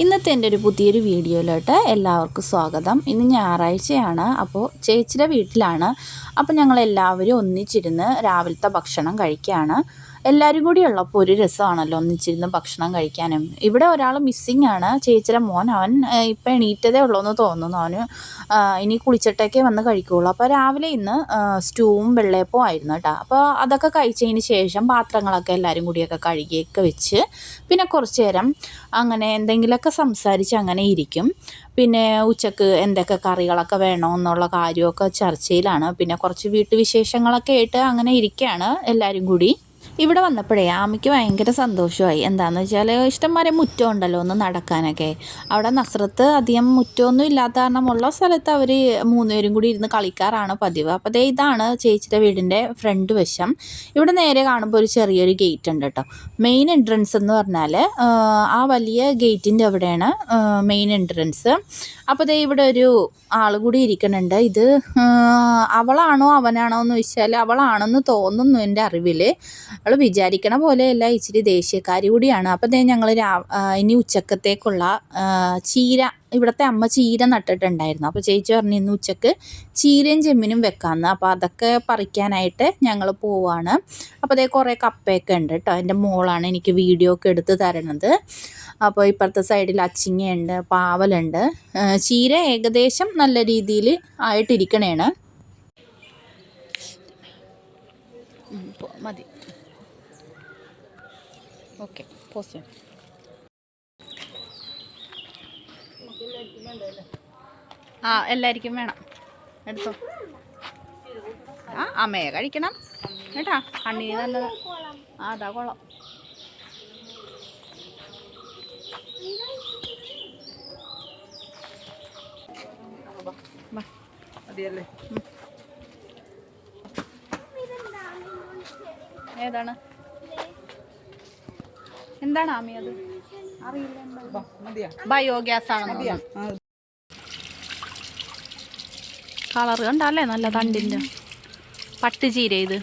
ഇന്നത്തെ എൻ്റെ ഒരു പുതിയൊരു വീഡിയോയിലോട്ട് എല്ലാവർക്കും സ്വാഗതം. ഇന്ന് ഞായറാഴ്ചയാണ്. അപ്പോൾ ചേച്ചിയുടെ വീട്ടിലാണ്. അപ്പോൾ ഞങ്ങളെല്ലാവരും ഒന്നിച്ചിരുന്ന് രാവിലത്തെ ഭക്ഷണം കഴിക്കുകയാണ്. എല്ലാവരും കൂടി ഉള്ളപ്പോൾ ഒരു രസമാണല്ലോ ഒന്നിച്ചിരുന്ന് ഭക്ഷണം കഴിക്കാനും. ഇവിടെ ഒരാൾ മിസ്സിങ് ആണ്, ചേച്ചിയുടെ മോൻ. അവൻ ഇപ്പം എണീറ്റതേ ഉള്ളൂ എന്ന് തോന്നുന്നു. അവന് ഇനി കുളിച്ചിട്ടൊക്കെ വന്ന് കഴിക്കുകയുള്ളൂ. അപ്പോൾ രാവിലെ ഇന്ന് സ്റ്റൂവും വെള്ളയപ്പവും ആയിരുന്നു കേട്ടോ. അപ്പോൾ അതൊക്കെ കഴിച്ചതിന് ശേഷം പാത്രങ്ങളൊക്കെ എല്ലാവരും കൂടിയൊക്കെ കഴുകിയൊക്കെ വെച്ച് പിന്നെ കുറച്ച് നേരം അങ്ങനെ എന്തെങ്കിലുമൊക്കെ സംസാരിച്ച് അങ്ങനെ ഇരിക്കും. പിന്നെ ഉച്ചക്ക് എന്തൊക്കെ കറികളൊക്കെ വേണമെന്നുള്ള കാര്യമൊക്കെ ചർച്ചയിലാണ്. പിന്നെ കുറച്ച് വീട്ടുവിശേഷങ്ങളൊക്കെ ആയിട്ട് അങ്ങനെ ഇരിക്കുകയാണ് എല്ലാവരും കൂടി. ഇവിടെ വന്നപ്പോഴേ ആമിക്ക് ഭയങ്കര സന്തോഷമായി. എന്താണെന്ന് വെച്ചാൽ ഇഷ്ടംമാരെ മുറ്റം ഉണ്ടല്ലോ ഒന്ന് നടക്കാനൊക്കെ. അവിടെ നസ്രത്ത് അധികം മുറ്റമൊന്നും ഇല്ലാത്ത കാരണമുള്ള സ്ഥലത്ത് അവർ മൂന്നുപേരും കൂടി ഇരുന്ന് കളിക്കാറാണ് പതിവ്. അപ്പോൾ ദേ ഇതാണ് ചേച്ചിയുടെ വീടിൻ്റെ ഫ്രണ്ട് വശം. ഇവിടെ നേരെ കാണുമ്പോൾ ഒരു ചെറിയൊരു ഗേറ്റ് ഉണ്ട് കേട്ടോ. മെയിൻ എൻട്രൻസ് എന്ന് പറഞ്ഞാൽ ആ വലിയ ഗേറ്റിൻ്റെ അവിടെയാണ് മെയിൻ എൻട്രൻസ്. അപ്പോൾ ദേ ഇവിടെ ഒരു ആൾ കൂടി ഇരിക്കുന്നുണ്ട്. ഇത് അവളാണോ അവനാണോ എന്ന് ചോദിച്ചാൽ അവളാണെന്ന് തോന്നുന്നു എൻ്റെ അറിവിൽ. അവൾ വിചാരിക്കണ പോലെയല്ല, ഇച്ചിരി ദേഷ്യക്കാരി കൂടിയാണ്. അപ്പോൾ ദേ ഞങ്ങൾ ഇനി ഉച്ചക്കത്തേക്കുള്ള ചീര, ഇവിടുത്തെ അമ്മ ചീര നട്ടിട്ടുണ്ടായിരുന്നു. അപ്പോൾ ചേച്ചി പറഞ്ഞു ഇന്ന് ഉച്ചക്ക് ചീരയും ചെമ്മിനും വെക്കാമെന്ന്. അപ്പോൾ അതൊക്കെ പറിക്കാനായിട്ട് ഞങ്ങൾ പോവാണ്. അപ്പോൾ അതേ കുറേ കപ്പയൊക്കെ ഉണ്ട് കേട്ടോ. എൻ്റെ മോളാണ് എനിക്ക് വീഡിയോ ഒക്കെ എടുത്ത് തരണത്. അപ്പോൾ ഇപ്പുറത്തെ സൈഡിൽ അച്ചിങ്ങയുണ്ട്, പാവലുണ്ട്. ചീര ഏകദേശം നല്ല രീതിയിൽ ആയിട്ടിരിക്കണേണ്. മതി, ഓക്കെ, പോസ്റ്റ്. എല്ലാവർക്കും വേണം, എടുത്തോ. അമ്മയെ കഴിക്കണം കേട്ടാ, കണ്ണിന് നല്ലതാ. അതാ കൊള്ളാം. ഏതാണ്, എന്താണ് ആമി? അത് അറിയില്ല. ബയോഗ്യാസ് ആണ്. കളർ കണ്ടല്ലേ, നല്ല തണ്ടിൻ്റെ പട്ടുചീര. ഇത്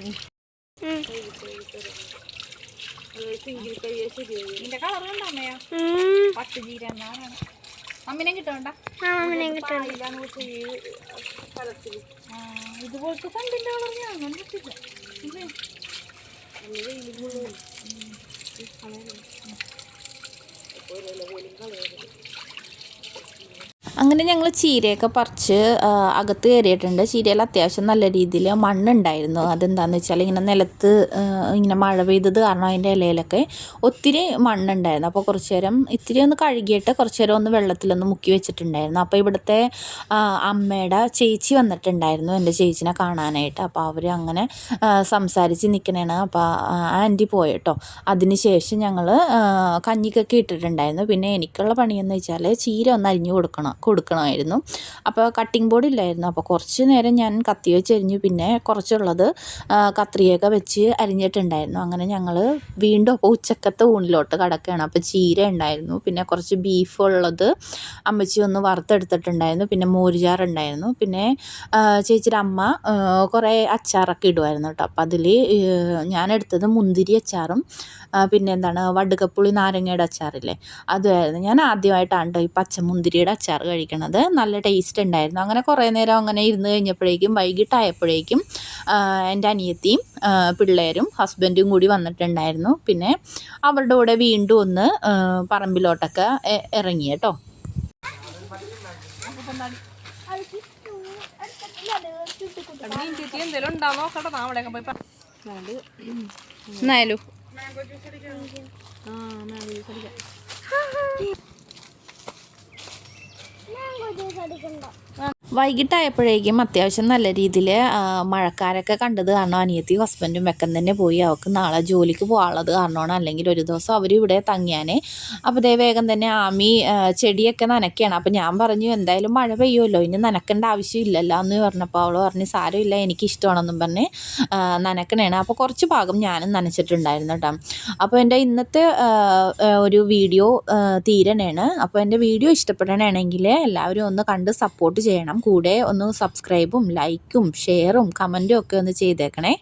ഇതിന്റെ കളർ കണ്ടോ അമ്മയാ? പട്ടുചീര എന്നാണ്. അമ്മിനെ കിട്ടണ്ട, ഇതുപോലത്തെ തണ്ടിന്റെ കളർ ഞാൻ കണ്ടിട്ടില്ല. അങ്ങനെ ഞങ്ങൾ ചീരയൊക്കെ പറിച്ച് അകത്ത് കയറിയിട്ടുണ്ട്. ചീരയിൽ അത്യാവശ്യം നല്ല രീതിയിൽ മണ്ണുണ്ടായിരുന്നു. അതെന്താണെന്ന് വെച്ചാൽ ഇങ്ങനെ നിലത്ത് ഇങ്ങനെ മഴ പെയ്തത് കാരണം അതിൻ്റെ ഇലയിലൊക്കെ ഒത്തിരി മണ്ണുണ്ടായിരുന്നു. അപ്പോൾ കുറച്ച് നേരം ഇത്തിരി ഒന്ന് കഴുകിയിട്ട് കുറച്ച് നേരം ഒന്ന് വെള്ളത്തിലൊന്ന് മുക്കി വെച്ചിട്ടുണ്ടായിരുന്നു. അപ്പോൾ ഇവിടുത്തെ അമ്മയുടെ ചേച്ചി വന്നിട്ടുണ്ടായിരുന്നു എൻ്റെ ചേച്ചിനെ കാണാനായിട്ട്. അപ്പോൾ അവർ അങ്ങനെ സംസാരിച്ച് നിൽക്കണേണ്. അപ്പോൾ ആൻറ്റി പോയിട്ടോ. അതിന് ശേഷം ഞങ്ങൾ കഞ്ഞിക്കൊക്കെ ഇട്ടിട്ടുണ്ടായിരുന്നു. പിന്നെ എനിക്കുള്ള പണിയെന്ന് വെച്ചാൽ ചീര ഒന്ന് അരിഞ്ഞു കൊടുക്കണമായിരുന്നു. അപ്പോൾ കട്ടിംഗ് ബോർഡ് ഇല്ലായിരുന്നു. അപ്പോൾ കുറച്ച് നേരം ഞാൻ കത്തി വെച്ച് അരിഞ്ഞു. പിന്നെ കുറച്ചുള്ളത് കത്രിയൊക്കെ വെച്ച് അരിഞ്ഞിട്ടുണ്ടായിരുന്നു. അങ്ങനെ ഞങ്ങൾ വീണ്ടും അപ്പോൾ ഉച്ചക്കത്തെ ഊണിലോട്ട് കിടക്കുകയാണ്. അപ്പോൾ ചീര ഉണ്ടായിരുന്നു, പിന്നെ കുറച്ച് ബീഫ് ഉള്ളത് അമ്മച്ചി ഒന്ന് വറുത്തെടുത്തിട്ടുണ്ടായിരുന്നു, പിന്നെ മോരുചാറുണ്ടായിരുന്നു, പിന്നെ ചേച്ചിയുടെ അമ്മ കുറേ അച്ചാറൊക്കെ ഇടുമായിരുന്നു കേട്ടോ. അപ്പോൾ അതിൽ ഞാനെടുത്തത് മുന്തിരി അച്ചാറും പിന്നെ എന്താണ് വടുകപ്പുളി നാരങ്ങയുടെ അച്ചാറില്ലേ, അതുമായിരുന്നു. ഞാൻ ആദ്യമായിട്ടാണ് കേട്ടോ ഈ പച്ചമുന്തിരിയുടെ അച്ചാർ കഴിക്കണത്. നല്ല ടേസ്റ്റ് ഉണ്ടായിരുന്നു. അങ്ങനെ കുറേ നേരം അങ്ങനെ ഇരുന്ന് കഴിഞ്ഞപ്പോഴേക്കും വൈകിട്ടായപ്പോഴേക്കും എൻ്റെ അനിയത്തിയും പിള്ളേരും ഹസ്ബൻഡും കൂടി വന്നിട്ടുണ്ടായിരുന്നു. പിന്നെ അവരുടെ കൂടെ വീണ്ടും ഒന്ന് പറമ്പിലോട്ടൊക്കെ ഇറങ്ങി കേട്ടോ. എന്നായാലും വൈകിട്ടായപ്പോഴേക്കും അത്യാവശ്യം നല്ല രീതിയിൽ മഴക്കാരൊക്കെ കണ്ടത് കാരണം അനിയത്തി ഹസ്ബൻഡും വെക്കം തന്നെ പോയി. അവൾക്ക് നാളെ ജോലിക്ക് പോകാനുള്ളത് കാരണമാണ്, അല്ലെങ്കിൽ ഒരു ദിവസം അവർ ഇവിടെ തങ്ങിയാനേ. അപ്പോൾ ദേ വേഗം തന്നെ ആമി ചെടിയൊക്കെ നനയ്ക്കുകയാണ്. അപ്പോൾ ഞാൻ പറഞ്ഞു എന്തായാലും മഴ പെയ്യുമല്ലോ, ഇനി നനക്കേണ്ട ആവശ്യമില്ലല്ലോ എന്ന് പറഞ്ഞപ്പോൾ അവൾ പറഞ്ഞു സാരമില്ല എനിക്കിഷ്ടമാണെന്നും പറഞ്ഞ് നനക്കണേണ്. അപ്പോൾ കുറച്ച് ഭാഗം ഞാനും നനച്ചിട്ടുണ്ടായിരുന്നു കേട്ടോ. അപ്പോൾ എൻ്റെ ഇന്നത്തെ ഒരു വീഡിയോ തീരണേണ്. അപ്പോൾ എൻ്റെ വീഡിയോ ഇഷ്ടപ്പെടണമെങ്കിൽ എല്ലാവരും ഒന്ന് കണ്ട് സപ്പോർട്ട് ചെയ്യണം. കൂടെ ഒന്ന് സബ്സ്ക്രൈബും ലൈക്കും ഷെയറും കമൻറ്റും ഒക്കെ ഒന്ന് ചെയ്തേക്കണേ.